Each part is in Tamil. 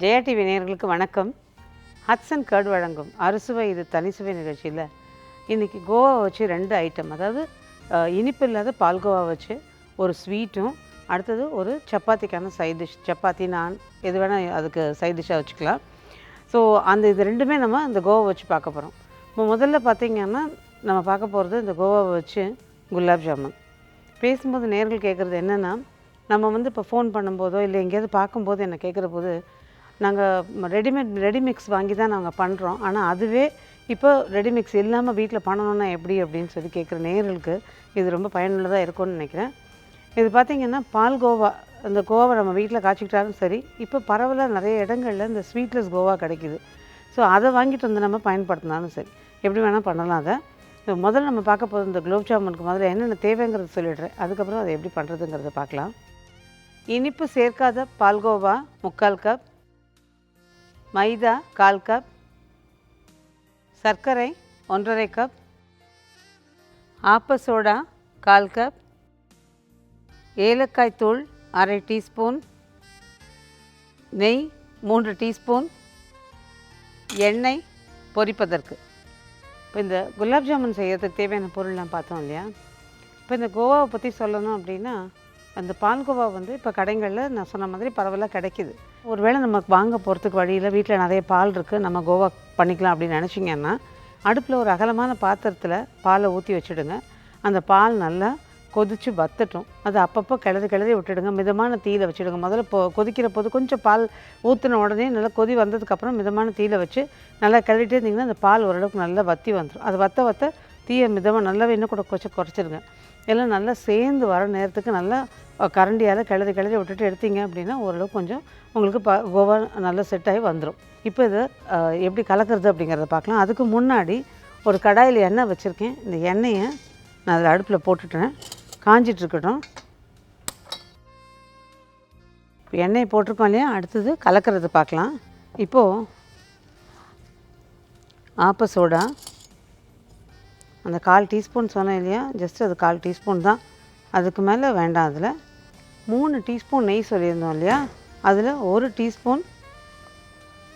ஜெயா டிவி நேயர்களுக்கு வணக்கம். ஹட்சன் கர்ட் வழங்கும் அறுசுவை இது தனிசுவை நிகழ்ச்சியில் இன்றைக்கி கோவா வச்சு 2 ஐட்டம், அதாவது இனிப்பு இல்லாத பால்கோவா வச்சு ஒரு ஸ்வீட்டும், அடுத்தது ஒரு சப்பாத்திக்கான சைட் டிஷ், சப்பாத்தி நான் எது வேணால் அதுக்கு சைட் டிஷ்ஷாக வச்சுக்கலாம். ஸோ இது ரெண்டுமே நம்ம இந்த கோவா வச்சு பார்க்க போகிறோம். இப்போ முதல்ல பார்த்திங்கன்னா நம்ம பார்க்க போகிறது இந்த கோவாவை வச்சு குலாப் ஜாமுன். பேசும்போது நேயர்கள் கேட்குறது என்னென்னா, நம்ம இப்போ ஃபோன் பண்ணும்போதோ இல்லை எங்கேயாவது பார்க்கும்போது என்ன கேட்குற போது, நாங்கள் ரெடிமிக்ஸ் வாங்கி தான் நாங்கள் பண்ணுறோம், ஆனால் அதுவே இப்போ ரெடிமிக்ஸ் இல்லாமல் வீட்டில் பண்ணணுன்னா எப்படி அப்படின்னு சொல்லி கேட்குற நேயர்களுக்கு இது ரொம்ப பயனுள்ளதாக இருக்கும்னு நினைக்கிறேன். இது பார்த்திங்கன்னா பால்கோவா, அந்த கோவா நம்ம வீட்டில் காய்ச்சிக்கிட்டாலும் சரி, இப்போ பரவலாக நிறைய இடங்களில் இந்த ஸ்வீட்லெஸ் கோவா கிடைக்கிது. ஸோ அதை வாங்கிட்டு வந்து நம்ம பயன்படுத்தினாலும் சரி, எப்படி வேணால் பண்ணலாம். அதை முதல்ல நம்ம பார்க்க போகிறது இந்த குலோப் ஜாமுனுக்கு முதல்ல என்னென்ன தேவைங்கிறது சொல்லிடுறேன், அதுக்கப்புறம் அதை எப்படி பண்ணுறதுங்கிறத பார்க்கலாம். இனிப்பு சேர்க்காத பால்கோவா 3/4 கப், மைதா 1/4 கப், சர்க்கரை 1½ கப், ஆப்ப சோடா 1/4 கப், ஏலக்காய் தூள் 1/2 டீஸ்பூன், நெய் 3 டீஸ்பூன், எண்ணெய் பொரிப்பதற்கு. இப்போ இந்த குலாப் ஜாமுன் செய்யறதுக்கு தேவையான பொருள்லாம் பார்த்தோம் இல்லையா. இப்போ இந்த கோவாவை பற்றி சொல்லணும் அப்படின்னா, அந்த பால்கோவா இப்போ கடைகளில் நான் சொன்ன மாதிரி பரவலாக கிடைக்கிது. ஒருவேளை நமக்கு வாங்க போகிறதுக்கு வழியில் வீட்டில் நிறைய பால் இருக்குது, நம்ம கோவா பண்ணிக்கலாம் அப்படின்னு நினச்சிங்கன்னா, அடுப்பில் ஒரு அகலமான பாத்திரத்தில் பாலை ஊற்றி வச்சுடுங்க. அந்த பால் நல்லா கொதித்து வத்தட்டும். அது அப்பப்போ கிளறி விட்டுடுங்க. மிதமான தீயில் வச்சுடுங்க. முதல்ல கொதிக்கிற போது கொஞ்சம் பால் ஊற்றின உடனே நல்லா கொதி வந்ததுக்கப்புறம் மிதமான தீயில் வச்சு நல்லா கிளறிட்டே இருந்திங்கன்னா அந்த பால் ஓரளவுக்கு நல்லா வற்றி வந்துடும். அது வத்த தீயை மிதமாக நல்லாவே இன்னும் கூட குறைச்சிருங்க. எல்லாம் நல்லா சேர்ந்து வர நேரத்துக்கு நல்லா கரண்டியால் கிளறி விட்டுட்டு எடுத்தீங்க அப்படின்னா ஓரளவுக்கு கொஞ்சம் உங்களுக்கு கோவா நல்லா செட் ஆகி வந்துடும். இப்போ இதை எப்படி கலக்கிறது அப்படிங்கிறத பார்க்கலாம். அதுக்கு முன்னாடி ஒரு கடாயில் எண்ணெய் வச்சுருக்கேன். இந்த எண்ணெயை நான் அதில் அடுப்பில் போட்டுட்டேன், காஞ்சிட்ருக்கட்டும். இப்போ எண்ணெயை போட்டிருக்கோம் இல்லையா, அடுத்தது கலக்கிறது பார்க்கலாம். இப்போது ஆப்ப சோடா அந்த 1/4 டீஸ்பூன் சொன்னேன் இல்லையா, ஜஸ்ட் அது 1/4 டீஸ்பூன் தான், அதுக்கு மேலே வேண்டாம். அதில் 3 டீஸ்பூன் நெய் சொல்லியிருந்தோம் இல்லையா, அதில் 1 டீஸ்பூன்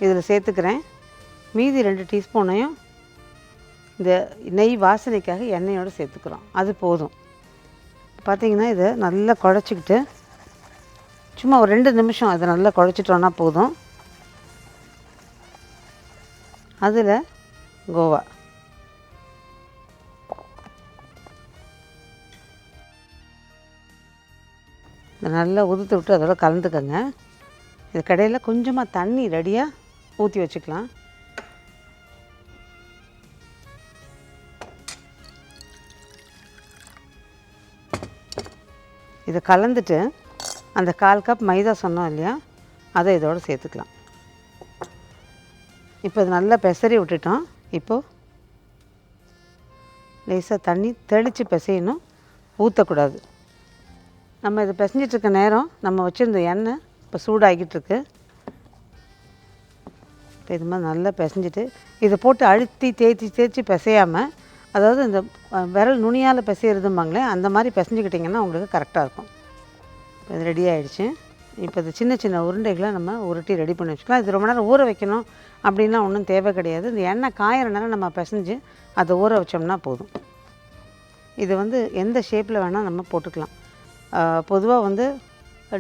இதில் சேர்த்துக்கிறேன். மீதி 2 டீஸ்பூனையும் இந்த நெய் வாசனைக்காக எண்ணெயோடு சேர்த்துக்கிறோம். அது போதும். பார்த்திங்கன்னா இதை நல்லா குழச்சிக்கிட்டு சும்மா ஒரு 2 நிமிஷம் அதை நல்லா குழச்சிட்டோன்னா போதும். அதில் கோவா இதை நல்லா உதுத்து விட்டு அதோட கலந்துக்கங்க. இது கடையில் கொஞ்சமாக தண்ணி ரெடியாக ஊற்றி வச்சுக்கலாம். இதை கலந்துட்டு அந்த 1/4 கப் மைதா சொன்னோம் இல்லையா, அதை இதோடு சேர்த்துக்கலாம். இப்போ இது நல்லா பெசரி விட்டுட்டோம். இப்போது லேசாக தண்ணி தெளித்து பிசையணும், ஊற்றக்கூடாது. நம்ம இதை பிசைஞ்சிட்ருக்க நேரம் நம்ம வச்சுருந்த எண்ணெய் இப்போ சூடாகிட்டுருக்கு. இப்போ இது மாதிரி நல்லா பிசைஞ்சிட்டு இதை போட்டு அழுத்தி தேய்ச்சி பிசையாமல், அதாவது இந்த விரல் நுனியால் பிசையிறதும்பாங்களே அந்த மாதிரி பிசைஞ்சிக்கிட்டிங்கன்னா உங்களுக்கு கரெக்டாக இருக்கும். இப்போ இது ரெடி ஆகிடுச்சு. இப்போ இது சின்ன உருண்டைகளை நம்ம உருட்டி ரெடி பண்ணி வச்சுக்கலாம். இது ரொம்ப நேரம் ஊற வைக்கணும் அப்படின்லாம் ஒன்றும் தேவை கிடையாது. இந்த எண்ணெய் காயிற நேரம் நம்ம பிசைஞ்சு அதை ஊற வச்சோம்னா போதும். இது எந்த ஷேப்பில் வேணால் நம்ம போட்டுக்கலாம். பொதுவாக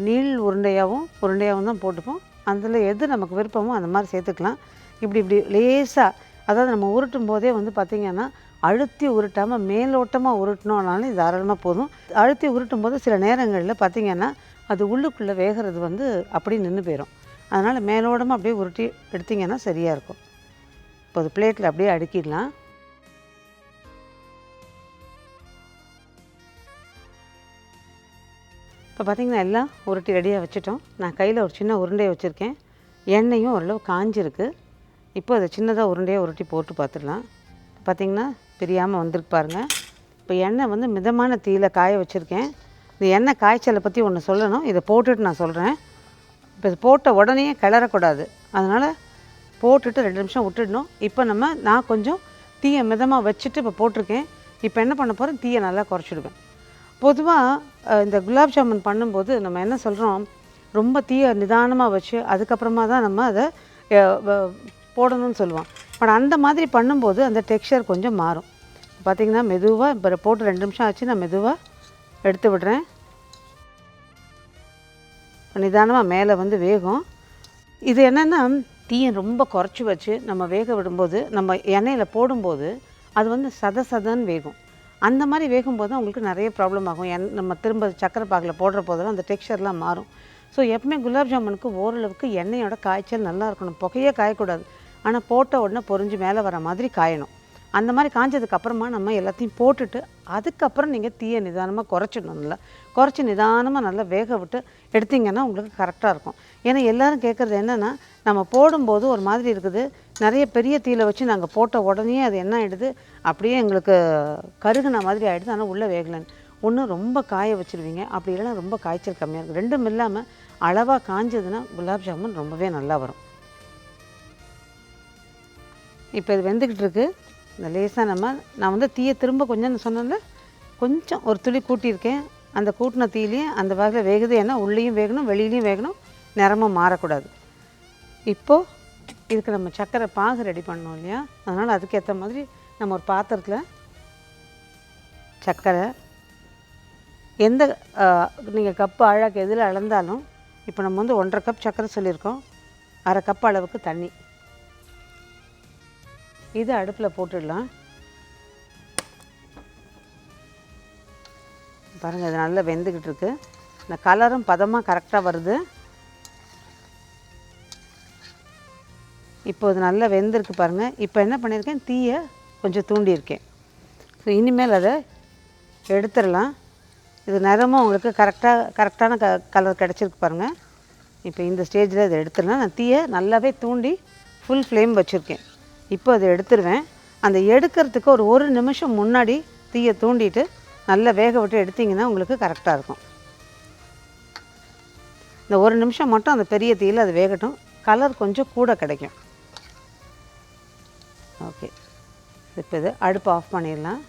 நீள் உருண்டையாகவும் தான் போட்டுப்போம். அதில் எது நமக்கு விருப்பமோ அந்த மாதிரி சேர்த்துக்கலாம். இப்படி லேசாக, அதாவது நம்ம உருட்டும் போதே பார்த்திங்கன்னா அழுத்தி உருட்டாமல் மேலோட்டமாக உருட்டினோனாலும் இது தாராளமாக போதும். அழுத்தி உருட்டும் போது சில நேரங்களில் பார்த்திங்கன்னா அது உள்ளுக்குள்ளே வேகிறது அப்படி நின்று போயிடும். அதனால் மேலோட்டமாக அப்படியே உருட்டி எடுத்திங்கன்னா சரியாக இருக்கும். இப்போ அது பிளேட்டில் அப்படியே அடுக்கிடலாம். இப்போ பார்த்திங்கன்னா எல்லாம் உருட்டி ரெடியாக வச்சுட்டோம். நான் கையில் ஒரு சின்ன உருண்டையை வச்சுருக்கேன். எண்ணெயும் ஓரளவு காஞ்சிருக்கு. இப்போ அதை சின்னதாக உருண்டையாக உருட்டி போட்டு பார்த்துடலாம். பார்த்திங்கன்னா பிரியாமல் வந்திருக்கு பாருங்கள். இப்போ எண்ணெய் மிதமான தீயில் காய வச்சுருக்கேன். இந்த எண்ணெய் காய்ச்சலை பற்றி ஒன்று சொல்லணும், இதை போட்டுட்டு நான் சொல்கிறேன். இப்போ இது போட்ட உடனே கிளறக்கூடாது, அதனால் போட்டுட்டு 2 நிமிஷம் விட்டுடணும். இப்போ நான் கொஞ்சம் தீயை மிதமாக வச்சுட்டு இப்போ போட்டிருக்கேன். இப்போ என்ன பண்ண போகிறேன், தீயை நல்லா குறைச்சிடுவேன். பொதுவாக இந்த குலாப் ஜாமுன் பண்ணும்போது நம்ம என்ன சொல்கிறோம், ரொம்ப தீயை நிதானமாக வச்சு அதுக்கப்புறமா தான் நம்ம அதை போடணும்னு சொல்லுவோம். பட் அந்த மாதிரி பண்ணும்போது அந்த டெக்ஸ்சர் கொஞ்சம் மாறும். பார்த்திங்கன்னா மெதுவாக இப்போ போட்டு 2 நிமிஷம் ஆச்சு, நான் மெதுவாக எடுத்து விடுறேன். நிதானமாக மேலே வந்து வேகும். இது என்னென்னா தீயை ரொம்ப குறைச்சி வச்சு நம்ம வேக விடும்போது நம்ம எண்ணெயில் போடும்போது அது வந்து சதன்னு வேகும். அந்த மாதிரி வேகும்போது தான் உங்களுக்கு நிறைய ப்ராப்ளம் ஆகும். நம்ம திரும்ப சக்கரை பாகில் போடுற போதெல்லாம் அந்த டெக்ஸ்சர்லாம் மாறும். ஸோ எப்பவுமே குலாப் ஜாமுனுக்கு ஓரளவுக்கு எண்ணெயோட காய்ச்சல் நல்லா இருக்கணும். புகையே காயக்கூடாது, ஆனால் போட்ட உடனே பொரிஞ்சு மேலே வர மாதிரி காயணும். அந்த மாதிரி காய்ஞ்சதுக்கப்புறமா நம்ம எல்லாத்தையும் போட்டுட்டு அதுக்கப்புறம் நீங்கள் தீயை நிதானமாக குறைச்சிடணும். நல்லா குறைச்சி நிதானமாக நல்லா வேக விட்டு எடுத்திங்கன்னா உங்களுக்கு கரெக்டாக இருக்கும். ஏன்னா எல்லோரும் கேட்குறது என்னென்னா, நம்ம போடும்போது ஒரு மாதிரி இருக்குது, நிறைய பெரிய தீயில் வச்சு நாங்கள் போட்ட உடனே அது என்ன ஆகிடுது, அப்படியே எங்களுக்கு கருகுன மாதிரி ஆகிடுது, ஆனால் உள்ளே வேகலைன்னு. ஒன்று ரொம்ப காய வச்சுருவீங்க, அப்படி இல்லைன்னா ரொம்ப காய்ச்சல் கம்மியாக இருக்குது. ரெண்டும் இல்லாமல் அளவாக காய்ஞ்சதுன்னா குலாப் ஜாமுன் ரொம்பவே நல்லா வரும். இப்போ இது வெந்துக்கிட்டு இருக்குது. இந்த லேசாக நான் வந்து தீயை திரும்ப கொஞ்சம் சொன்னேன்ல, கொஞ்சம் ஒரு துளி கூட்டியிருக்கேன். அந்த கூட்டின தீயிலையும் அந்த வகையில் வேகுது. ஏன்னா உள்ளேயும் வேகணும், வெளியிலையும் வேகணும், நிறமும் மாறக்கூடாது. இப்போது இதுக்கு நம்ம சக்கரை பாகு ரெடி பண்ணோம் இல்லையா, அதனால் அதுக்கேற்ற மாதிரி நம்ம ஒரு பாத்திரத்தில் சக்கரை, எந்த நீங்கள் கப்பு அழகு எதில் அளந்தாலும், இப்போ நம்ம வந்து 1.5 கப் சக்கரை சொல்லியிருக்கோம், 1/2 கப் அளவுக்கு தண்ணி, இது அடுப்பில் போட்டுடலாம். பாருங்கள், இது நல்லா வெந்துக்கிட்டு இருக்குது. இந்த கலரும் பதமாக கரெக்டாக வருது. இப்போ இது நல்லா வெந்திருக்கு பாருங்கள். இப்போ என்ன பண்ணியிருக்கேன், தீயை கொஞ்சம் தூண்டியிருக்கேன். ஸோ இனிமேல் அதை எடுத்துடலாம். இது நிறமும் உங்களுக்கு கரெக்டான கலர் கிடச்சிருக்கு பாருங்கள். இப்போ இந்த ஸ்டேஜில் இதை எடுத்துடலாம். நான் தீயை நல்லாவே தூண்டி ஃபுல் ஃப்ளேம் வச்சுருக்கேன். இப்போ அதை எடுத்துருவேன். அந்த எடுக்கிறதுக்கு ஒரு நிமிஷம் முன்னாடி தீயை தூண்டிட்டு நல்லா வேக விட்டு எடுத்திங்கன்னா உங்களுக்கு கரெக்டாக இருக்கும். இந்த 1 நிமிஷம் மட்டும் அந்த பெரிய தீயில் அது வேகட்டும், கலர் கொஞ்சம் கூட கிடைக்கும். ஓகே, இப்போ இது அடுப்பு ஆஃப் பண்ணிடலாம்.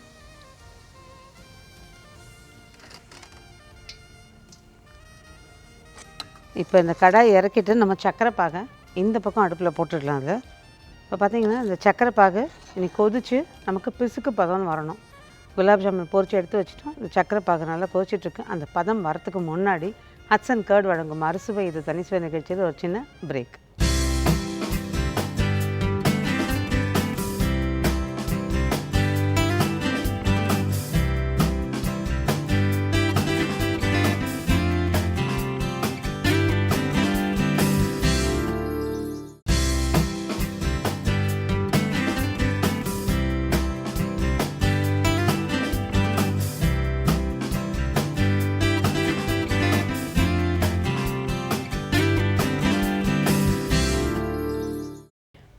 இப்போ இந்த கடாயை இறக்கிட்டு நம்ம சக்கரை பாகை இந்த பக்கம் அடுப்பில் போட்டுடலாம். அது இப்போ பார்த்திங்கன்னா இந்த சக்கரை பாகு இனி கொதித்து நமக்கு பிசுக்கு பதம்னு வரணும். குலாப் ஜாமுன் பொரிச்சு எடுத்து வச்சுட்டோம். இந்த சக்கரை பாகு நல்லா கொதிச்சிட்ருக்கு. அந்த பதம் வரத்துக்கு முன்னாடி ஹட்சன் கர்ட் வழங்கும் அறுசுவை இது தனிசுவை நிகழ்ச்சியில் ஒரு சின்ன break.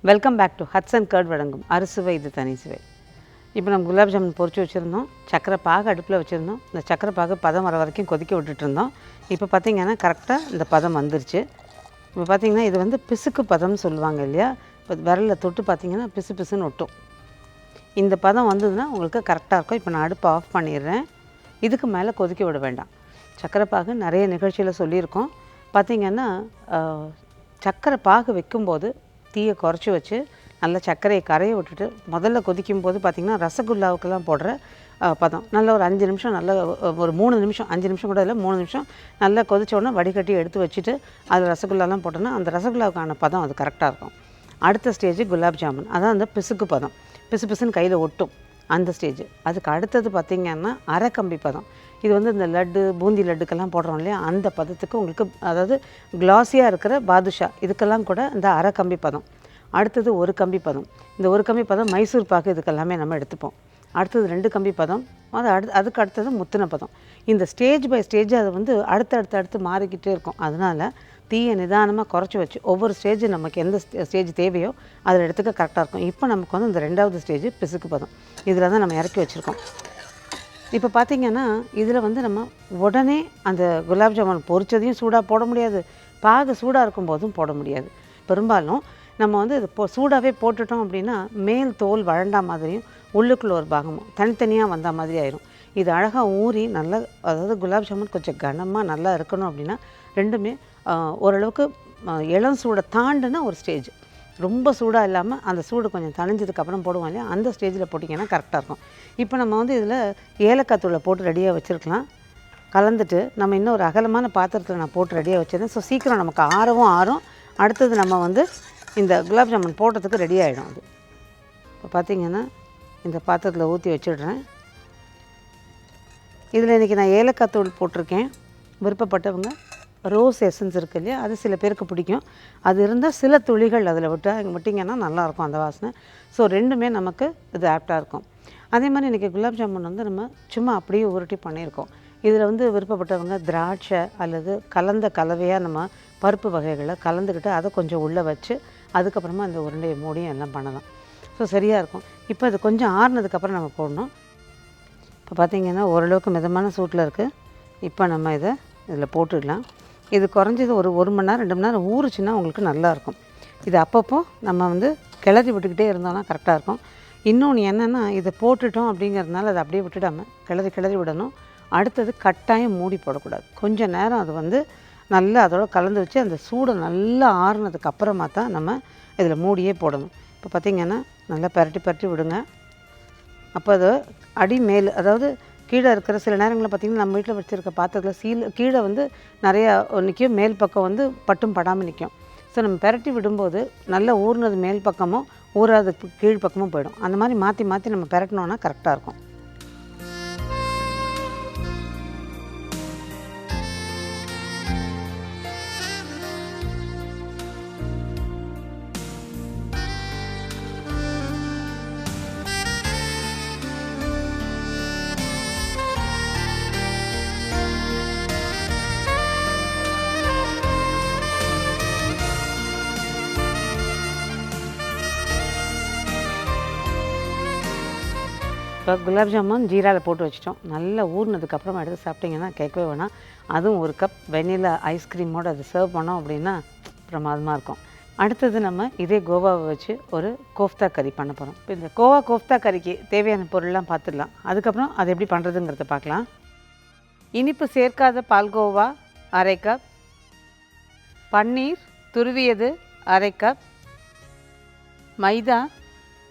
Welcome back to Hatsun curd வழங்கும் அறுசுவை இது தனிசுவை. இப்போ நம்ம குலாப் ஜாமுன் பொரிச்சு வச்சுருந்தோம், சக்கரை பாகு அடுப்பில் வச்சுருந்தோம். இந்த சக்கரை பாகு பதம் வர வரைக்கும் கொதிக்க விட்டுட்டுருந்தோம். இப்போ பார்த்திங்கன்னா கரெக்டாக இந்த பதம் வந்துருச்சு. இப்போ பார்த்திங்கன்னா இது வந்து பிசுக்கு பதம்னு சொல்லுவாங்க இல்லையா, இப்போ விரலில் தொட்டு பார்த்திங்கன்னா பிசு பிசுன்னு ஒட்டும். இந்த பதம் வந்ததுன்னா உங்களுக்கு கரெக்டாக இருக்கும். இப்போ நான் அடுப்பை ஆஃப் பண்ணிடுறேன். இதுக்கு மேலே கொதிக்க விட வேண்டாம். சக்கரை பாகு நிறைய நிகழ்ச்சியில் சொல்லியிருக்கோம். பார்த்திங்கன்னா சக்கரை பாகு வைக்கும்போது தீயை குறைச்சி வச்சு நல்லா சர்க்கரையை கரையை விட்டுட்டு முதல்ல கொதிக்கும் போது பார்த்திங்கன்னா ரசகுல்லாவுக்கெல்லாம் போடுற பதம் நல்லா ஒரு 5 நிமிஷம் நல்லா ஒரு 3 நிமிஷம் 5 நிமிஷம் கூட இல்லை 3 நிமிஷம் நல்லா கொதிச்சோடனே வடிகட்டி எடுத்து வச்சுட்டு அது ரசகுல்லாலாம் போட்டோன்னா அந்த ரசகுல்லாவுக்கான பதம் அது கரெக்டாக இருக்கும். அடுத்த ஸ்டேஜ் குலாப் ஜாமுன், அதான் அந்த பிசுக்கு பதம், பிசு பிசுன்னு கையில் ஒட்டும் அந்த ஸ்டேஜ். அதுக்கு அடுத்தது பார்த்திங்கன்னா அரைக்கம்பி பதம். இது வந்து இந்த லட்டு பூந்தி லட்டுக்கெல்லாம் போடுறோம் இல்லையா, அந்த பதத்துக்கு உங்களுக்கு, அதாவது கிளாஸியாக இருக்கிற பாதுஷா இதுக்கெல்லாம் கூட இந்த அரைக்கம்பி பதம். அடுத்தது 1 கம்பி பதம். இந்த 1 கம்பி பதம் மைசூர் பாக்கு இதுக்கெல்லாமே நம்ம எடுத்துப்போம். அடுத்தது 2 கம்பி பதம், அதுக்கு அடுத்தது முத்தின பதம். இந்த ஸ்டேஜ் பை ஸ்டேஜ் அது வந்து அடுத்து மாறிக்கிட்டே இருக்கும். அதனால் தீயை நிதானமாக குறைச்சி வச்சு ஒவ்வொரு ஸ்டேஜ் நமக்கு எந்த ஸ்டேஜ் தேவையோ அதில் எடுத்துக்க கரெக்டாக இருக்கும். இப்போ நமக்கு வந்து இந்த 2வது ஸ்டேஜ் பிசுக்கு பதம், இதில் தான் நம்ம இறக்கி வச்சுருக்கோம். இப்போ பார்த்திங்கன்னா இதில் வந்து நம்ம உடனே அந்த குலாப் ஜாமுன் பொரிச்சதையும் சூடாக போட முடியாது, பாகு சூடாக இருக்கும்போதும் போட முடியாது. பெரும்பாலும் நம்ம வந்து இது சூடாகவே போட்டுட்டோம் அப்படின்னா மேல் தோல் வழண்டா மாதிரியும் உள்ளுக்குள்ள ஒரு பாகமும் தனித்தனியாக வந்த மாதிரி ஆயிரும். இது அழகாக ஊறி நல்லா, அதாவது குலாப் ஜாமுன் கொஞ்சம் கனமாக நல்லா இருக்கணும் அப்படின்னா ரெண்டுமே ஓரளவுக்கு இளம் சூடை தாண்டினா ஒரு ஸ்டேஜ், ரொம்ப சூடாக இல்லாமல் அந்த சூடு கொஞ்சம் தணிஞ்சதுக்கப்புறம் போடுவோம் இல்லையா, அந்த ஸ்டேஜில் போட்டிங்கன்னா கரெக்டாக இருக்கும். இப்போ நம்ம வந்து இதில் ஏலக்காய் தூளை போட்டு ரெடியாக வச்சுருக்கலாம். கலந்துட்டு நம்ம இன்னும் ஒரு அகலமான பாத்திரத்தில் நான் போட்டு ரெடியாக வச்சுருந்தேன். ஸோ சீக்கிரம் நமக்கு ஆறும். அடுத்தது நம்ம வந்து இந்த குலாப் ஜாமுன் போடுறதுக்கு ரெடி ஆகிடும். அது இப்போ பார்த்திங்கன்னா இந்த பாத்திரத்தில் ஊற்றி வச்சிடுறேன். இதில் இன்றைக்கி நான் ஏலக்காய் தூள் போட்டிருக்கேன். விருப்பப்பட்டவங்க ரோஸ் எசன்ஸ் இருக்குது இல்லையா, அது சில பேருக்கு பிடிக்கும். அது இருந்தால் சில துளிகள் அதில் விட்டிங்கன்னா நல்லாயிருக்கும் அந்த வாசனை. ஸோ ரெண்டுமே நமக்கு இது ஆப்டாக இருக்கும். அதே மாதிரி இன்றைக்கி குலாப் ஜாமுன் வந்து நம்ம சும்மா அப்படியே உருட்டி பண்ணியிருக்கோம். இதில் வந்து விருப்பப்பட்டவங்க திராட்சை அல்லது கலவையாக நம்ம பருப்பு வகைகளை கலந்துக்கிட்டு அதை கொஞ்சம் உள்ளே வச்சு அதுக்கப்புறமா அந்த உருண்டையை மூடியும் எல்லாம் பண்ணலாம். ஸோ சரியாக இருக்கும். இப்போ அது கொஞ்சம் ஆறுனதுக்கப்புறம் நம்ம போடணும். இப்போ பார்த்திங்கன்னா ஓரளவுக்கு மிதமான சூட்டில் இருக்குது. இப்போ நம்ம இதில் போட்டுடலாம். இது குறைஞ்சது ஒரு மணி நேரம் 2 மணி நேரம் ஊறுச்சுன்னா உங்களுக்கு நல்லாயிருக்கும். இது அப்பப்போ நம்ம வந்து கிளறி விட்டுக்கிட்டே இருந்தோம்னா கரெக்டாக இருக்கும். இன்னொன்று என்னென்னா, இதை போட்டுட்டோம் அப்படிங்கிறதுனால அதை அப்படியே விட்டுடாமல் கிளறி விடணும். அடுத்தது கட்டாயம் மூடி போடக்கூடாது. கொஞ்சம் நேரம் அது வந்து நல்லா அதோட கலந்து வச்சு அந்த சூடை நல்லா ஆறுனதுக்கு அப்புறமா தான் நம்ம இதில் மூடியே போடணும். இப்போ பார்த்திங்கன்னா நல்லா பரட்டி விடுங்க. அப்போ அது அடி மேல், அதாவது கீழே இருக்கிற சில நேரங்களில் பார்த்திங்கன்னா நம்ம வீட்டில் வச்சுருக்க பாத்திரத்தில் கீழே வந்து நிறையா நிற்கும், மேல் பக்கம் வந்து பட்டும் படாமல் நிற்கும். ஸோ நம்ம பரட்டி விடும்போது நல்லா ஊறினது மேல் பக்கமும் ஊறாது கீழ் பக்கமும் போயிடும். அந்த மாதிரி மாற்றி நம்ம பரட்டினோன்னா கரெக்டாக இருக்கும். இப்போ குலாப் ஜாமுன் ஜீராவில் போட்டு வச்சிட்டோம். நல்லா ஊறினதுக்கப்புறமா எடுத்து சாப்பிட்டிங்கன்னா கேட்கவே வேணாம். அதுவும் ஒரு கப் வெனிலா ஐஸ்கிரீமோடு அது சர்வ் பண்ணோம் அப்படின்னா பிரமாதமாக இருக்கும். அடுத்தது நம்ம இதே கோவாவை வச்சு ஒரு கோஃப்தா கறி பண்ண போகிறோம். இப்போ இந்த கோஃப்தா கறிக்கு தேவையான பொருள்லாம் பார்த்துடலாம். அதுக்கப்புறம் அது எப்படி பண்ணுறதுங்கிறத பார்க்கலாம். இனிப்பு சேர்க்காத பால்கோவா 1/2 கப், பன்னீர் துருவியது 1/2 கப், மைதா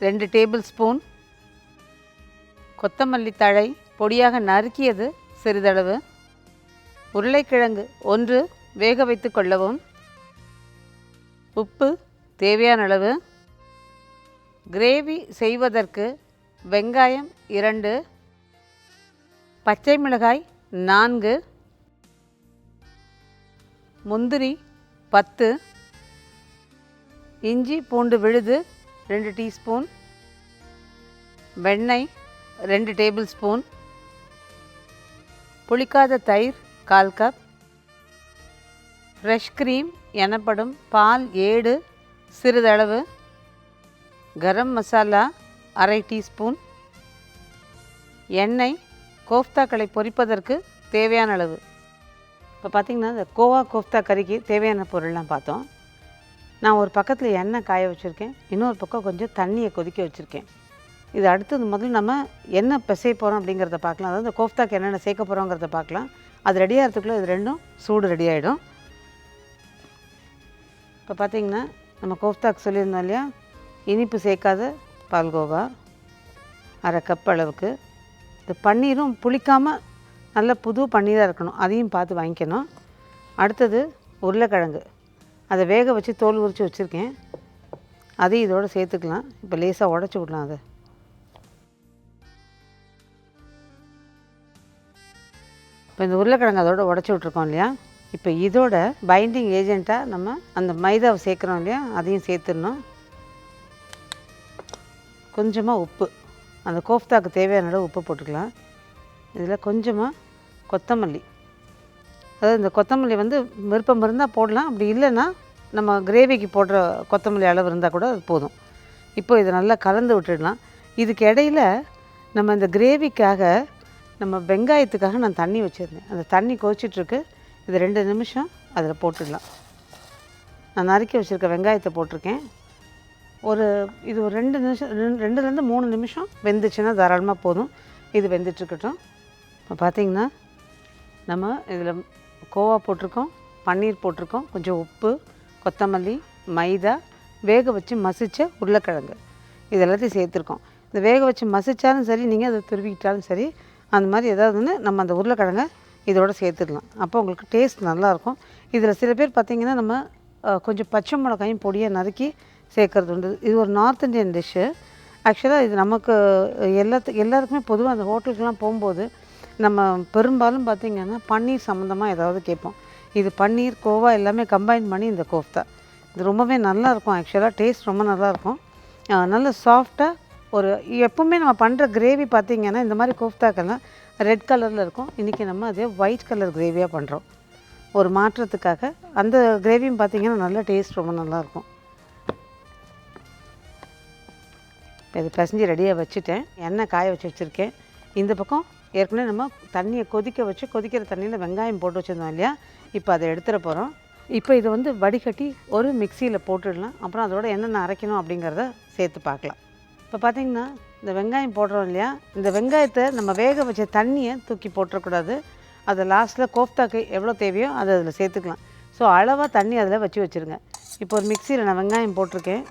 2 டேபிள் ஸ்பூன், கொத்தமல்லி தழை பொடியாக நறுக்கியது சிறிதளவு, உருளைக்கிழங்கு 1 வேக வைத்து கொள்ளவும், உப்பு தேவையான அளவு, கிரேவி செய்வதற்கு வெங்காயம் 2, பச்சை மிளகாய் 4, முந்திரி 10, இஞ்சி பூண்டு விழுது 2 டீஸ்பூன், வெண்ணெய் 2 டேபிள் ஸ்பூன், புளிக்காத தயிர் 1/4 கப், ஃப்ரெஷ் க்ரீம் எனப்படும் பால் 7 சிறிதளவு, கரம் மசாலா 1/2 டீஸ்பூன், எண்ணெய் கோஃப்தாக்களை பொரிப்பதற்கு தேவையான அளவு. இப்போ பார்த்திங்கன்னா இந்த கோஃப்தா கறிக்கு தேவையான பொருள்லாம் பார்த்தோம். நான் ஒரு பக்கத்தில் எண்ணெய் காய வச்சுருக்கேன், இன்னொரு பக்கம் கொஞ்சம் தண்ணியை கொதிக்க வச்சுருக்கேன். இது அடுத்தது முதல்ல நம்ம என்ன பிசைய போகிறோம் அப்படிங்கிறத பார்க்கலாம். அதாவது கோஃப்தாக்கு என்னென்ன சேர்க்க போகிறோங்கிறத பார்க்கலாம். அது ரெடி ஆகிறதுக்குள்ளே இது ரெண்டும் சூடு ரெடி ஆகிடும். இப்போ பார்த்திங்கன்னா நம்ம கோஃப்தாக்கு சொல்லியிருந்தோம் இல்லையா, இனிப்பு சேர்க்காத பால்கோவா 1/2 கப் அளவுக்கு. இது பன்னீரும் புளிக்காமல் நல்ல புது பன்னீராக இருக்கணும், அதையும் பார்த்து வாங்கிக்கணும். அடுத்தது உருளைக்கிழங்கு, அதை வேக வச்சு தோல் உரித்து வச்சுருக்கேன், அதையும் இதோடு சேர்த்துக்கலாம். இப்போ லேசாக உடச்சி விடலாம். அதை இப்போ இந்த உருளைக்கிழங்கு அதோட உடச்சி விட்ருக்கோம் இல்லையா, இப்போ இதோட பைண்டிங் ஏஜெண்ட்டாக நம்ம அந்த மைதாவை சேர்க்குறோம் இல்லையா, அதையும் சேர்த்துடணும். கொஞ்சமாக உப்பு, அந்த கோஃப்தாக்கு தேவையான அளவு உப்பு போட்டுக்கலாம். இதில் கொஞ்சமாக கொத்தமல்லி, அதாவது இந்த கொத்தமல்லி வந்து விருப்பம் இருந்தால் போடலாம், அப்படி இல்லைன்னா நம்ம கிரேவிக்கு போடுற கொத்தமல்லி அளவு இருந்தால் கூட அது போதும். இப்போ இதை நல்லா கலந்து விட்டுடலாம். இதுக்கு இடையில் நம்ம இந்த கிரேவிக்காக நம்ம வெங்காயத்துக்காக நான் தண்ணி வச்சுருந்தேன், அந்த தண்ணி கொதிச்சிட்ருக்கு. இது 2 நிமிஷம் அதில் போட்டுடலாம். நான் நறுக்கி வச்சுருக்க வெங்காயத்தை போட்டிருக்கேன். இது ஒரு 2 நிமிஷம் 2லேருந்து 3 நிமிஷம் வெந்துச்சுன்னா தாராளமாக போதும். இது வெந்துட்டுருக்கட்டும். இப்போ பார்த்திங்கன்னா நம்ம இதில் கோவா போட்டிருக்கோம், பன்னீர் போட்டிருக்கோம், கொஞ்சம் உப்பு, கொத்தமல்லி, மைதா, வேக வச்சு மசித்த உருளைக்கிழங்கு இது எல்லாத்தையும் சேர்த்துருக்கோம். இந்த வேக வச்சு மசித்தாலும் சரி, நீங்கள் அதை துருவிக்கிட்டாலும் சரி, அந்த மாதிரி ஏதாவதுன்னு நம்ம அந்த உருளைக்கிழங்கை இதோட சேர்த்துக்கலாம். அப்போ உங்களுக்கு டேஸ்ட் நல்லாயிருக்கும். இதில் சில பேர் பார்த்திங்கன்னா நம்ம கொஞ்சம் பச்சை மிளகாயும் பொடியாக நறுக்கி சேர்க்குறது உண்டு. இது ஒரு நார்த் இந்தியன் டிஷ்ஷு. ஆக்சுவலாக இது நமக்கு எல்லாருக்குமே பொதுவாக அந்த ஹோட்டலுக்கெலாம் போகும்போது நம்ம பெரும்பாலும் பார்த்திங்கன்னா பன்னீர் சம்மந்தமாக ஏதாவது கேட்போம். இது பன்னீர், கோவா எல்லாமே கம்பைன் பண்ணி இந்த கோஃப்தா. இது ரொம்பவே நல்லாயிருக்கும். ஆக்சுவலாக டேஸ்ட் ரொம்ப நல்லாயிருக்கும். நல்ல சாஃப்டாக ஒரு எப்போவுமே நம்ம பண்ணுற கிரேவி பார்த்திங்கன்னா இந்த மாதிரி கோஃப்தாக்கெல்லாம் ரெட் கலரில் இருக்கும். இன்றைக்கி நம்ம அதே ஒயிட் கலர் கிரேவியாக பண்ணுறோம் ஒரு மாற்றத்துக்காக. அந்த கிரேவியும் பார்த்திங்கன்னா நல்ல டேஸ்ட் ரொம்ப நல்லாயிருக்கும். இது பிசைஞ்சு ரெடியாக வச்சுட்டேன். எண்ணெய் காய வச்சுருக்கேன். இந்த பக்கம் ஏற்கனவே நம்ம தண்ணியை கொதிக்கிற தண்ணியில் வெங்காயம் போட்டு வச்சுருந்தோம் இல்லையா, இப்போ அதை எடுத்துட போகிறோம். இப்போ இதை வடிகட்டி ஒரு மிக்சியில் போட்டுடலாம். அப்புறம் அதோட என்னென்ன அரைக்கணும் அப்படிங்கிறத சேர்த்து பார்க்கலாம். இப்போ பார்த்திங்கன்னா இந்த வெங்காயம் போடுறோம் இல்லையா, இந்த வெங்காயத்தை நம்ம வேக வச்ச தண்ணியை தூக்கி போட்டுறக்கூடாது. அதை லாஸ்ட்டில் கோஃப்தாக்கு எவ்வளோ தேவையோ அதை அதில் சேர்த்துக்கலாம். ஸோ அளவாக தண்ணி அதில் வச்சுருங்க. இப்போ ஒரு மிக்சியில் நான் வெங்காயம் போட்டிருக்கேன்.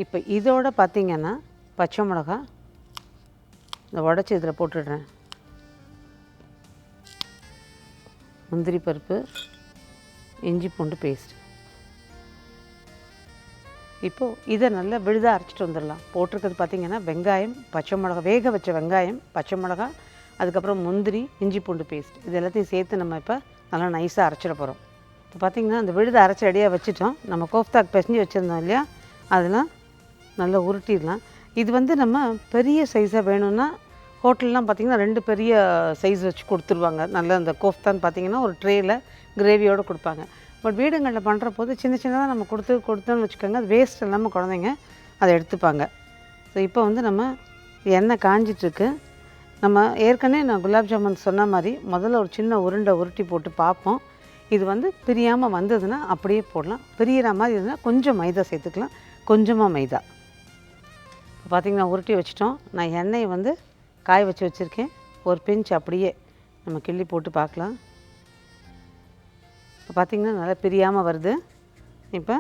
இப்போ இதோட பார்த்திங்கன்னா பச்சை மிளகா இந்த உடச்சி இதில் போட்டுடுறேன். முந்திரி பருப்பு, இஞ்சி பூண்டு பேஸ்ட். இப்போது இதை நல்லா விழுதாக அரைச்சிட்டு வந்துடலாம். போட்டிருக்கிறது பார்த்திங்கன்னா வெங்காயம், பச்சை மிளகா, வேக வச்ச வெங்காயம், பச்சை மிளகா, அதுக்கப்புறம் முந்திரி, இஞ்சி பூண்டு பேஸ்ட் இது எல்லாத்தையும் சேர்த்து நம்ம இப்போ நல்லா நைஸாக அரைச்சிட போகிறோம். இப்போ பார்த்திங்கன்னா அந்த விழுதை அரைச்சி ரெடியாக வச்சுட்டோம். நம்ம கோஃப்தாக்கு பிசைஞ்சு வச்சுருந்தோம் இல்லையா, அதெல்லாம் நல்லா உருட்டிடலாம். இது நம்ம பெரிய சைஸாக வேணும்னா ஹோட்டல்லாம் பார்த்திங்கன்னா 2 பெரிய சைஸ் வச்சு கொடுத்துருவாங்க. நல்ல அந்த கோஃப்தான்னு பார்த்திங்கன்னா ஒரு ட்ரேயில் கிரேவியோடு கொடுப்பாங்க. பட் வீடுங்களில் பண்ணுற போது சின்னதாக நம்ம கொடுத்தோன்னு வச்சுக்கோங்க, அது வேஸ்ட் இல்லாமல் குழந்தைங்க அதை எடுத்துப்பாங்க. ஸோ இப்போ நம்ம எண்ணெய் காஞ்சிட்ருக்கு. நம்ம ஏற்கனவே நான் குலாப் ஜாமுன் சொன்ன மாதிரி முதல்ல ஒரு சின்ன உருண்டை உருட்டி போட்டு பார்ப்போம். இது பிரியாமல் வந்ததுன்னா அப்படியே போடலாம். பிரியிற மாதிரி இருந்ததுன்னா கொஞ்சம் மைதா சேர்த்துக்கலாம், கொஞ்சமாக மைதா. இப்போ பார்த்திங்கன்னா உருட்டி வச்சிட்டோம். நான் எண்ணெயை காய வச்சுருக்கேன். ஒரு பிஞ்ச் அப்படியே நம்ம கிள்ளி போட்டு பார்க்கலாம். இப்போ பார்த்திங்கன்னா நல்லா பிரியாமல் வருது. இப்போ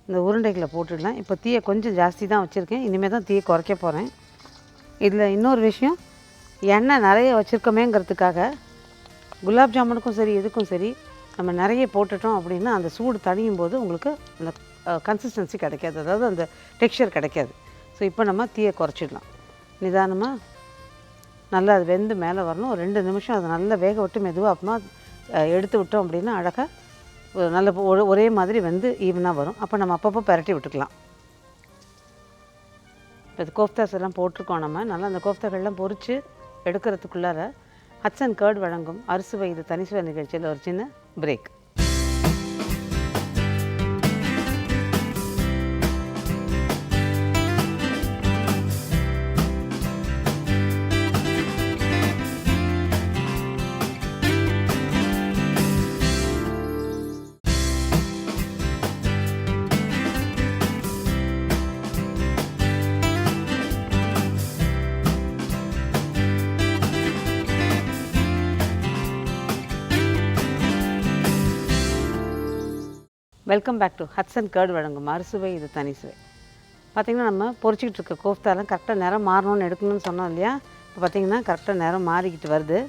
இந்த உருண்டைகளை போட்டுடலாம். இப்போ தீயை கொஞ்சம் ஜாஸ்தி தான் வச்சுருக்கேன். இனிமேல் தான் தீயை குறைக்க போகிறேன். இதில் இன்னொரு விஷயம், எண்ணெய் நிறைய வச்சுருக்கோமேங்கிறதுக்காக குலாப் ஜாமுனுக்கும் சரி எதுக்கும் சரி நம்ம நிறைய போட்டுட்டோம் அப்படின்னா அந்த சூடு தணியும் போது உங்களுக்கு அந்த கன்சிஸ்டன்சி கிடைக்காது, அதாவது அந்த டெக்ஸ்சர் கிடைக்காது. ஸோ இப்போ நம்ம தீயை குறைச்சிடலாம். நிதானமாக நல்லா அது வெந்து மேலே வரணும். ஒரு 2 நிமிஷம் அதை நல்லா வேக விட்டு மெதுவாக அப்புறமா எடுத்து விட்டோம் அப்படின்னா அழகாக நல்ல ஒரே மாதிரி வெந்து ஈவனாக வரும். அப்போ நம்ம அப்பப்போ பரட்டி விட்டுக்கலாம். இப்போ இது கோஃப்தாஸ் எல்லாம் போட்டிருக்கோம். நம்ம நல்லா அந்த கோஃப்தாக்கள்லாம் பொரித்து எடுக்கிறதுக்குள்ளார ஹட்சன் கர்ட் வழங்கும் அறுசுவை இது தனிசுவை நிகழ்ச்சியில் ஒரு சின்ன break. Welcome back to Hatsun curd வழங்கும் அறுசுவை இது தனிசுவை. பார்த்திங்கன்னா நம்ம பொரிச்சிக்கிட்டு இருக்க கோஃப்தாலாம் கரெக்டாக நிறம் மாறணும்னு எடுக்கணும்னு சொன்னோம் இல்லையா. இப்போ பார்த்திங்கன்னா கரெக்டாக நிறம் மாறிக்கிட்டு வருது.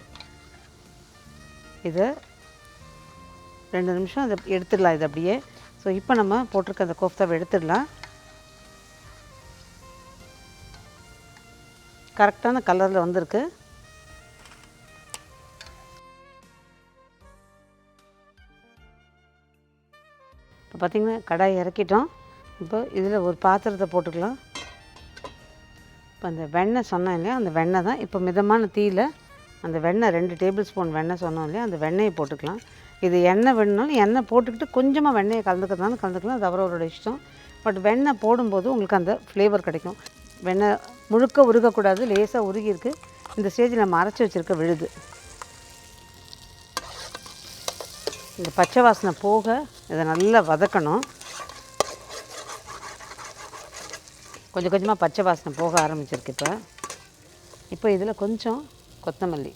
இதை 2 நிமிஷம் அதை எடுத்துடலாம். இது அப்படியே. ஸோ இப்போ நம்ம போட்டிருக்க அந்த கோஃப்தாவை எடுத்துடலாம். கரெக்டான கலரில் வந்திருக்கு. இப்போ பார்த்திங்கன்னா கடாய் இறக்கிட்டோம். இப்போ இதில் ஒரு பாத்திரத்தை போட்டுக்கலாம். இப்போ அந்த வெண்ணெய் சொன்னேன் இல்லையா, அந்த வெண்ணெய் தான். இப்போ மிதமான தீயில் அந்த வெண்ணெய் 2 டேபிள் ஸ்பூன் வெண்ணெய் சொன்னோம் இல்லையா, அந்த வெண்ணெயை போட்டுக்கலாம். இது எண்ணெய் வேணுனாலும் எண்ணெய் போட்டுக்கிட்டு கொஞ்சமாக வெண்ணெயை கலந்துக்கிறதுனாலும் கலந்துக்கலாம், அது அவரோட இஷ்டம். பட் வெண்ணெய் போடும்போது உங்களுக்கு அந்த ஃப்ளேவர் கிடைக்கும். வெண்ணெய் முழுக்க உருகக்கூடாது, லேசாக உருகிருக்கு. இந்த ஸ்டேஜில் நம்ம அரைச்சி வச்சுருக்க விழுது. இந்த பச்சை வாசனை போக இதை நல்லா வதக்கணும். கொஞ்சம் கொஞ்சமாக பச்சை வாசனை போக ஆரம்பிச்சிருக்கு. இப்போ இப்போ இதில் கொஞ்சம் கொத்தமல்லி,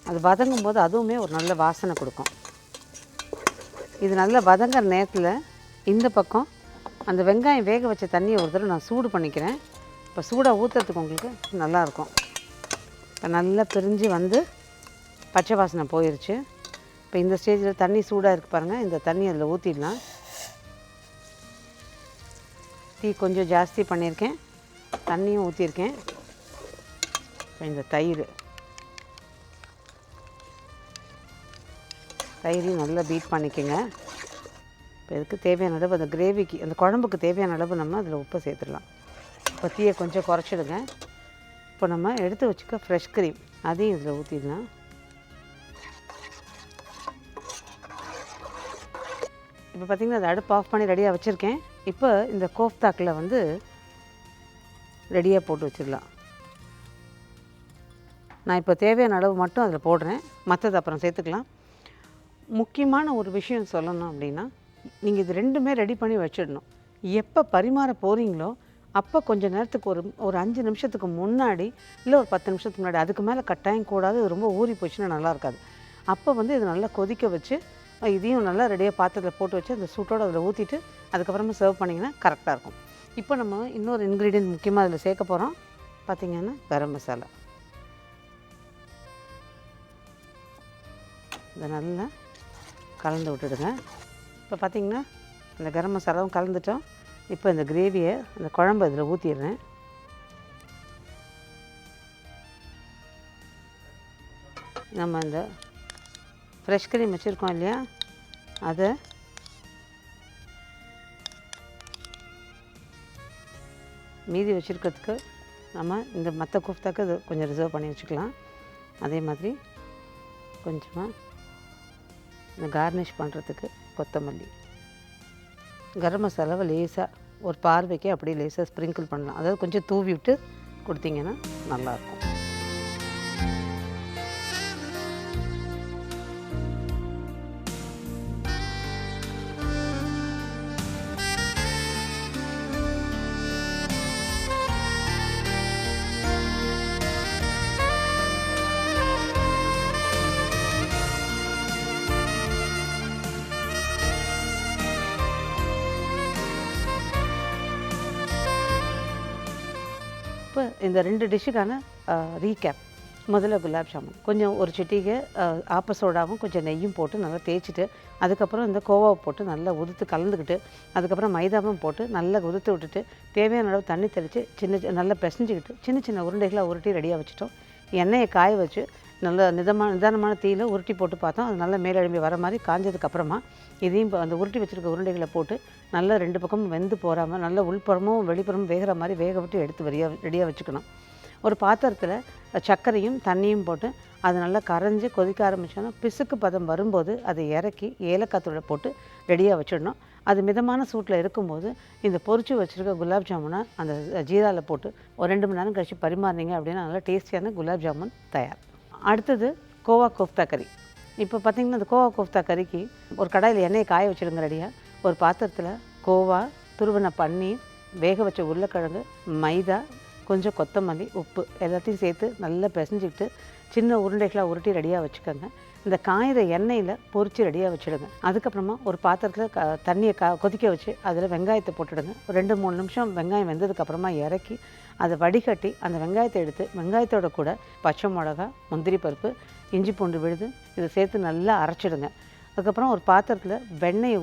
அது வதங்கும் போது அதுவுமே ஒரு நல்ல வாசனை கொடுக்கும். இது நல்லா வதங்குற நேரத்தில் இந்த பக்கம் அந்த வெங்காயம் வேக வச்ச தண்ணியை ஒரு தடவை நான் சூடு பண்ணிக்கிறேன். இப்போ சூடாக ஊற்றுறதுக்கு உங்களுக்கு நல்லாயிருக்கும். இப்போ நல்லா பிரிஞ்சு வந்து பச்சை வாசனை போயிடுச்சு. இப்போ இந்த ஸ்டேஜில் தண்ணி சூடாக இருக்குது பாருங்கள், இந்த தண்ணி அதில் ஊற்றிடலாம். டீ கொஞ்சம் ஜாஸ்தி பண்ணியிருக்கேன், தண்ணியும் ஊற்றிருக்கேன். இப்போ இந்த தயிரையும் நல்லா பீட் பண்ணிக்கோங்க. இப்போ இதுக்கு தேவையான அளவு அந்த கிரேவிக்கு, அந்த குழம்புக்கு தேவையான அளவு நம்ம அதில் உப்பை சேர்த்துடலாம். இப்போ தீயை கொஞ்சம் குறைச்சிடுங்க. இப்போ நம்ம எடுத்து வச்சுக்க ஃப்ரெஷ் க்ரீம் அதையும் இதில் ஊற்றிடலாம். இப்போ பார்த்திங்கன்னா அதை அடுப்பு ஆஃப் பண்ணி ரெடியாக வச்சுருக்கேன். இப்போ இந்த கோஃப்தாக்கில் வந்து ரெடியாக போட்டு வச்சிடலாம். நான் இப்போ தேவையான அளவு மட்டும் அதில் போடுறேன், மற்றது அப்புறம் சேர்த்துக்கலாம். முக்கியமான ஒரு விஷயம் சொல்லணும் அப்படின்னா, நீங்கள் இது ரெண்டுமே ரெடி பண்ணி வச்சிடணும். எப்போ பரிமாற போகிறீங்களோ அப்போ கொஞ்சம் நேரத்துக்கு ஒரு 5 நிமிஷத்துக்கு முன்னாடி, இல்லை ஒரு 10 நிமிஷத்துக்கு முன்னாடி, அதுக்கு மேலே கட்டாயம் கூடாது. இது ரொம்ப ஊறி போச்சுன்னா நல்லா இருக்காது. அப்போ வந்து இது நல்லா கொதிக்க வச்சு இதையும் நல்லா ரெடியாக பாத்திரத்தில் போட்டு வச்சு அந்த சூட்டோடு அதில் ஊற்றிட்டு அதுக்கப்புறமா சர்வ் பண்ணிங்கன்னா கரெக்டாக இருக்கும். இப்போ நம்ம இன்னொரு இன்க்ரீடியன்ட் முக்கியமாக அதில் சேர்க்க போகிறோம். பார்த்திங்கன்னா கரம் மசாலா. இதை நல்லா கலந்து விட்டுடுங்க. இப்போ பார்த்திங்கன்னா இந்த கரம் மசாலாவும் கலந்துட்டோம். இப்போ இந்த கிரேவியை, அந்த குழம்பு இதில் ஊற்றிடுறேன். நம்ம இந்த ஃப்ரெஷ் க்ரீம் வச்சுருக்கோம் இல்லையா, அதை மீதி வச்சுருக்கிறதுக்கு நம்ம இந்த மற்ற குஃப்தாக்கு இது கொஞ்சம் ரிசர்வ் பண்ணி வச்சுக்கலாம். அதே மாதிரி கொஞ்சமாக இந்த கார்னிஷ் பண்ணுறதுக்கு கொத்தமல்லி, கரம் மசாலாவை லேசாக ஒரு பார்வைக்கே அப்படியே லேசாக ஸ்ப்ரிங்கிள் பண்ணலாம். அதாவது கொஞ்சம் தூவி விட்டு கொடுத்தீங்கன்னா நல்லாயிருக்கும். இப்போ இந்த 2 டிஷ்ஷுக்கான ரீகேப். முதல்ல குலாப் ஜாமுன் கொஞ்சம் ஒரு சிட்டிகை ஆப்ப சோடாவும் கொஞ்சம் நெய்யும் போட்டு நல்லா தேய்ச்சிட்டு, அதுக்கப்புறம் இந்த கோவாவை போட்டு நல்லா உதுத்து கலந்துக்கிட்டு, அதுக்கப்புறம் மைதாவும் போட்டு நல்லா உதுத்து விட்டுட்டு, தேவையான அளவு தண்ணி தெளித்து நல்லா பிசைஞ்சிக்கிட்டு சின்ன சின்ன உருண்டைகளாக உருட்டி ரெடியாக வச்சுட்டோம். எண்ணெயை காய வச்சு நல்லா நிதானமான தீயில் உருட்டி போட்டு பார்த்தோம். அது நல்லா மேலெழும்பி வர மாதிரி காஞ்சதுக்கப்புறமா இதையும் அந்த உருட்டி வச்சுருக்க உருண்டைகளை போட்டு நல்லா 2 பக்கமும் வெந்து போகாமல் நல்லா உள்புறமும் வெளிப்புறமும் வேகிற மாதிரி வேக விட்டு எடுத்து ரெடியாக வச்சுக்கணும். ஒரு பாத்திரத்தில் சர்க்கரையும் தண்ணியும் போட்டு அது நல்லா கரைஞ்சி கொதிக்க ஆரம்பித்தோன்னா பிசுக்கு பதம் வரும்போது அதை இறக்கி ஏலக்காய் தூளை போட்டு ரெடியாக வச்சிடணும். அது மிதமான சூட்டில் இருக்கும்போது இந்த பொரிச்சு வச்சுருக்க குலாப் ஜாமுனை அந்த ஜீராவில் போட்டு ஒரு 2 மணி நேரம் கழித்து பரிமாறினீங்க அப்படின்னா நல்லா டேஸ்டியான குலாப் ஜாமுன் தயார். அடுத்தது கோவா கோஃப்தா கறி. இப்போ பார்த்திங்கன்னா இந்த கோவா கோஃப்தா கறிக்கு ஒரு கடாயில் எண்ணெயை காய வச்சுடுங்க ரெடியாக. ஒரு பாத்திரத்தில் கோவா, துருவின பன்னீர், வேக வச்ச உருளைக்கிழங்கு, மைதா, கொஞ்சம் கொத்தமல்லி, உப்பு எல்லாத்தையும் சேர்த்து நல்லா பிசைஞ்சிக்கிட்டு சின்ன உருண்டைகளாக உருட்டி ரெடியாக வச்சுக்கோங்க. இந்த காய்கிற எண்ணெயில் பொரித்து ரெடியாக வச்சுடுங்க. அதுக்கப்புறமா ஒரு பாத்திரத்தில் தண்ணியை கொதிக்க வச்சு அதில் வெங்காயத்தை போட்டுடுங்க. ஒரு 2-3 நிமிஷம் வெங்காயம் வெந்ததுக்கப்புறமா இறக்கி அதை வடிகட்டி அந்த வெங்காயத்தை எடுத்து வெங்காயத்தோட கூட பச்சை மிளகா, முந்திரி பருப்பு, இஞ்சி பூண்டு விழுது இதை சேர்த்து நல்லா அரைச்சிடுங்க. அதுக்கப்புறம் ஒரு பாத்திரத்தில் வெண்ணெயை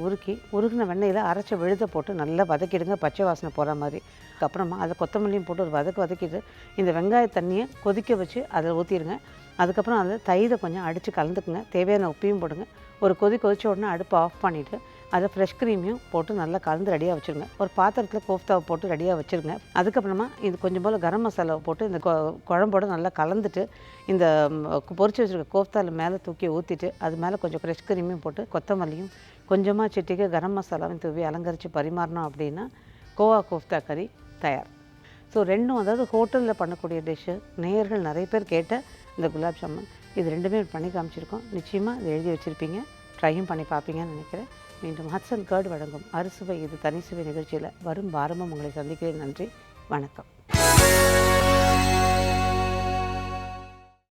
உருகின வெண்ணெயில் அரைச்ச விழுதை போட்டு நல்லா வதக்கிடுங்க, பச்சை வாசனை போகிற மாதிரி. அதுக்கப்புறமா அதை கொத்தமல்லியும் போட்டு ஒரு வதக்கிட்டு இந்த வெங்காய தண்ணியை கொதிக்க வச்சு அதில் ஊற்றிடுங்க. அதுக்கப்புறம் அதில் தயிரை கொஞ்சம் அடித்து கலந்துக்குங்க. தேவையான உப்பையும் போடுங்க. ஒரு கொதிச்ச உடனே அடுப்பை ஆஃப் பண்ணிவிட்டு அதை ஃப்ரெஷ் க்ரீமையும் போட்டு நல்லா கலந்து ரெடியாக வச்சுருங்க. ஒரு பாத்திரத்தில் கோஃப்தாவை போட்டு ரெடியாக வச்சுருங்க. அதுக்கப்புறமா இது கொஞ்சம் போல் கரம் மசாலாவை போட்டு இந்த குழம்போடு நல்லா கலந்துட்டு இந்த பொரிச்சு வச்சுருக்க கோஃப்தாவில் மேலே தூக்கி ஊற்றிட்டு அது மேலே கொஞ்சம் ஃப்ரெஷ் க்ரீமையும் போட்டு கொத்தமல்லியும் கொஞ்சமாக சிட்டிக்கு கரம் மசாலாவையும் தூவி அலங்கரித்து பரிமாறினோம் அப்படின்னா கோவா கோஃப்தா கறி தயார். ஸோ ரெண்டும், அதாவது ஹோட்டலில் பண்ணக்கூடிய டிஷ்ஷு, நேயர்கள் நிறைய பேர் கேட்ட இந்த குலாப் ஜாமுன், இது ரெண்டுமே பண்ணி காமிச்சிருக்கோம். நிச்சயமாக இது எழுதி வச்சுருப்பீங்க, ட்ரையும் பண்ணி பார்ப்பீங்கன்னு நினைக்கிறேன். மீண்டும் ஹட்சன் கர்ட் வழங்கும் அறுசுவை இது தனிசுவை நிகழ்ச்சியில் வரும் வாரமும் உங்களை சந்திக்கிறேன். நன்றி, வணக்கம்.